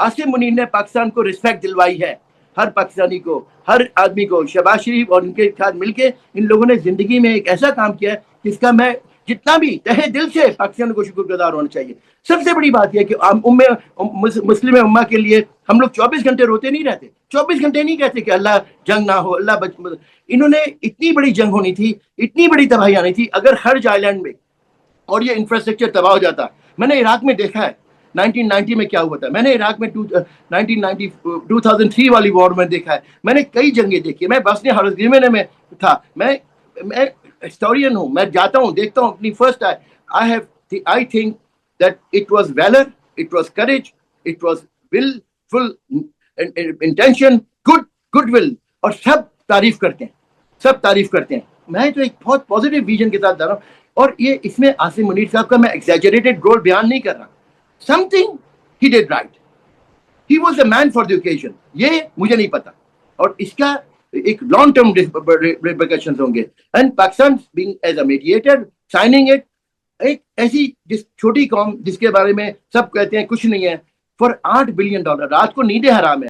आसिम मुनीर ने पाकिस्तान को रिस्पेक्ट दिलवाई है, हर पाकिस्तानी को, हर आदमी को। शहबाज शरीफ और उनके साथ मिलके इन लोगों ने जिंदगी में एक ऐसा काम किया है जिसका मैं जितना भी तहे दिल से पाकिस्तान को शुक्रगुजार होना चाहिए। सबसे बड़ी बात यह कि मुस्लिम उम्मा के लिए हम लोग 24 घंटे रोते नहीं रहते, 24 घंटे नहीं कहते कि अल्लाह जंग ना हो, अल्लाह बच। इन्होंने इतनी बड़ी जंग होनी थी, इतनी बड़ी तबाही आनी थी अगर हर्ज आइलैंड में और ये इंफ्रास्ट्रक्चर तबाह हो जाता। मैंने इराक में देखा है 1990 में क्या हुआ था, मैंने इराक में 2003 वाली वॉर में देखा है, मैंने कई जंगें देखी। मैं बस्निया हर्ज़गोविना में था, मैं हिस्टोरियन हूँ, मैं जाता हूँ देखता हूँ अपनी first I think that it was valour, it was courage, it was wilful intention, goodwill, और सब तारीफ करते हैं, सब तारीफ करते हैं। मैं तो एक बहुत पॉजिटिव विजन के साथ जा रहा हूँ, और ये इसमें आसिम मुनीर साहब का मैं एग्जैजरेटेड रोल बयान नहीं कर रहा। Something he did right, he was the man for the occasion, ये मुझे नहीं पता, और इसका एक लॉन्ग टर्म रिपरकशंस होंगे। And Pakistan being as a mediator, signing it, एक ऐसी जिस छोटी कौम जिसके बारे में सब कहते हैं कुछ नहीं है, फॉर $8 बिलियन, रात को नींदें हराम है।